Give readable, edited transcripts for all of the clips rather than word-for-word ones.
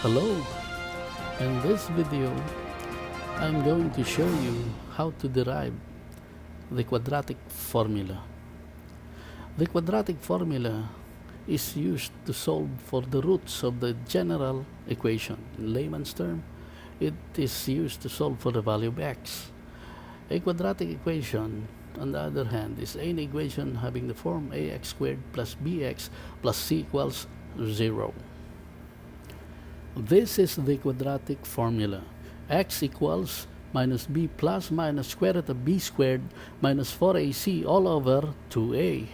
Hello, in this video I'm going to show you how to derive the quadratic formula. The quadratic formula is used to solve for the roots of the general equation. In layman's term, it is used to solve for the value of x. A quadratic equation, on the other hand, is an equation having the form ax squared plus bx plus c equals 0. This is the quadratic formula. X equals minus b plus minus square root of b squared minus 4ac all over 2a.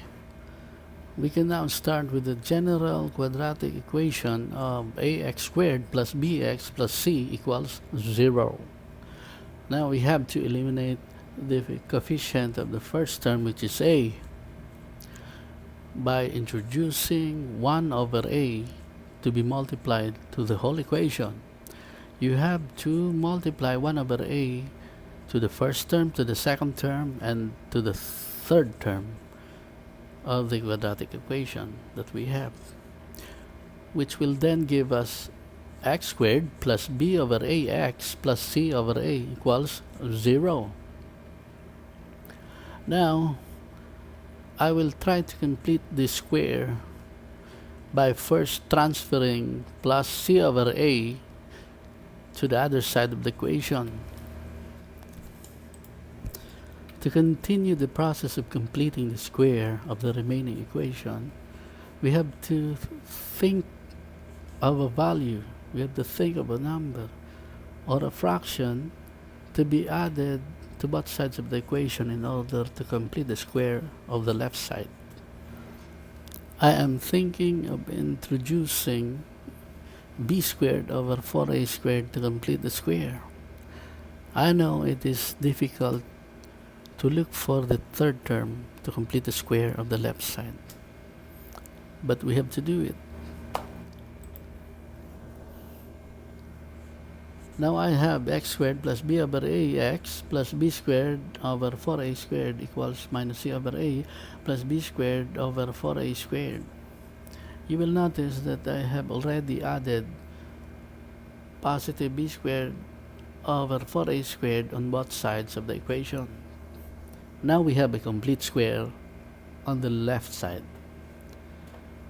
We can now start with the general quadratic equation of ax squared plus bx plus c equals 0. Now we have to eliminate the coefficient of the first term, which is a, by introducing 1 over a to be multiplied to the whole equation. You have to multiply 1 over a to the first term, to the second term, and to the third term of the quadratic equation that we have, which will then give us x squared plus b over ax plus c over a equals 0. Now, I will try to complete this square by first transferring plus c over a to the other side of the equation. To continue the process of completing the square of the remaining equation, we have to think of a value, we have to think of a number or a fraction to be added to both sides of the equation in order to complete the square of the left side. I am thinking of introducing b squared over 4a squared to complete the square. I know it is difficult to look for the third term to complete the square of the left side, but we have to do it. Now I have x squared plus b over ax plus b squared over 4a squared equals minus c over a plus b squared over 4a squared. You will notice that I have already added positive b squared over 4a squared on both sides of the equation. Now we have a complete square on the left side.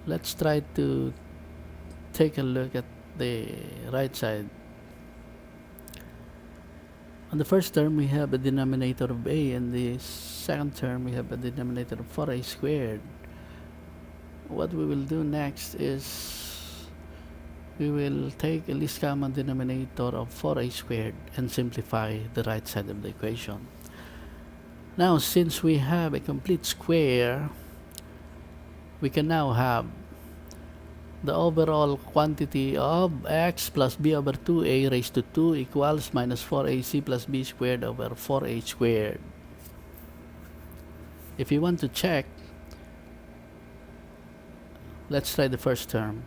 Let's try to take a look at the right side. On the first term, we have a denominator of a, and the second term, we have a denominator of 4a squared. What we will do next is we will take a least common denominator of 4a squared and simplify the right side of the equation. Now, since we have a complete square, we can now have the overall quantity of x plus b over 2a raised to 2 equals minus 4ac plus b squared over 4a squared. If you want to check, let's try the first term.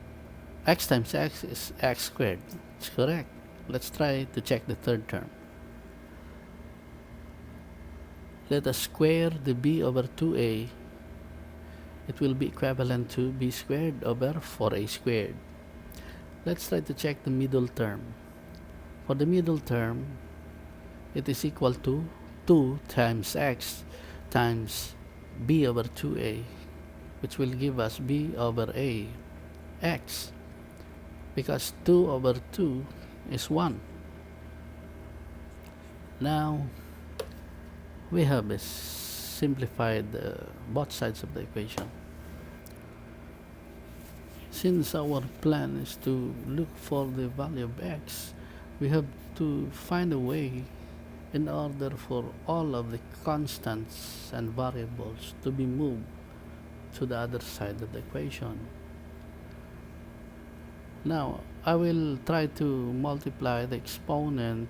X times x is x squared. It's correct. Let's try to check the third term. Let us square the b over 2a. It will be equivalent to b squared over 4a squared. Let's try to check the middle term. For the middle term, it is equal to 2 times x times b over 2a, which will give us b over a x, because 2 over 2 is 1. Now, we have simplified both sides of the equation. Since our plan is to look for the value of x, we have to find a way in order for all of the constants and variables to be moved to the other side of the equation. Now, I will try to multiply the exponent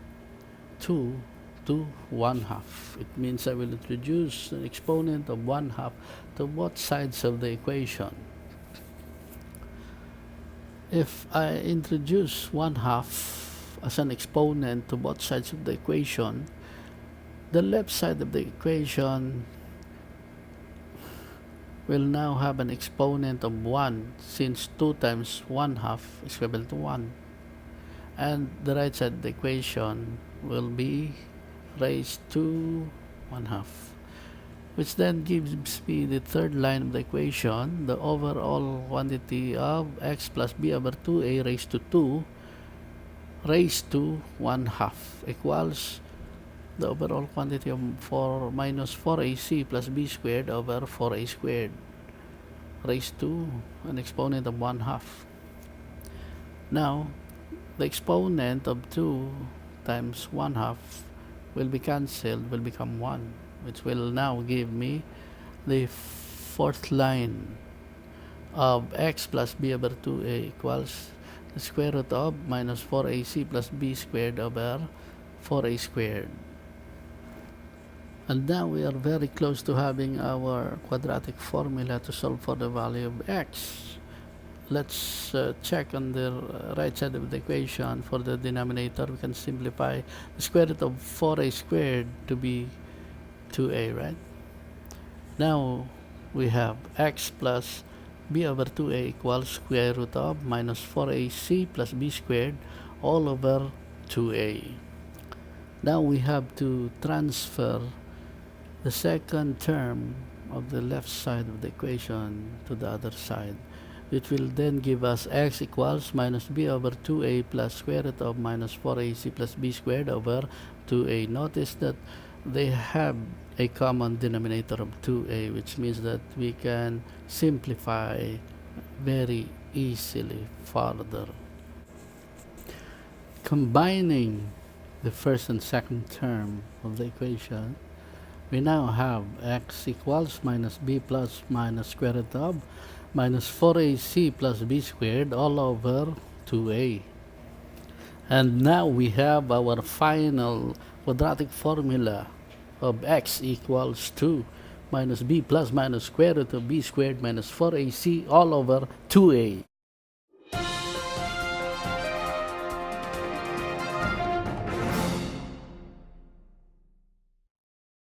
2 to 1/2. It means I will introduce an exponent of 1/2 to both sides of the equation. If I introduce 1/2 as an exponent to both sides of the equation, the left side of the equation will now have an exponent of 1, since 2 times 1/2 is equal to 1. and the right side of the equation will be raised to 1/2, which then gives me the third line of the equation, the overall quantity of x plus b over 2a raised to 2 raised to 1/2 equals the overall quantity of 4 minus 4ac plus b squared over 4a squared raised to an exponent of 1/2. Now, the exponent of 2 times 1/2 will be cancelled, will become 1, which will now give me the fourth line of x plus b over 2a equals the square root of minus 4ac plus b squared over 4a squared. And now we are very close to having our quadratic formula to solve for the value of x. Let's check on the right side of the equation. For the denominator, we can simplify the square root of 4a squared to be 2a, right? Now we have x plus b over 2a equals square root of minus 4ac plus b squared all over 2a. Now we have to transfer the second term of the left side of the equation to the other side, which will then give us x equals minus b over 2a plus square root of minus 4ac plus b squared over 2a. Notice that they have a common denominator of 2a, which means that we can simplify very easily further. Combining the first and second term of the equation, we now have x equals minus b plus minus square root of minus 4ac plus b squared all over 2a. And now we have our final quadratic formula of x equals 2 minus b plus minus square root of b squared minus 4ac all over 2a.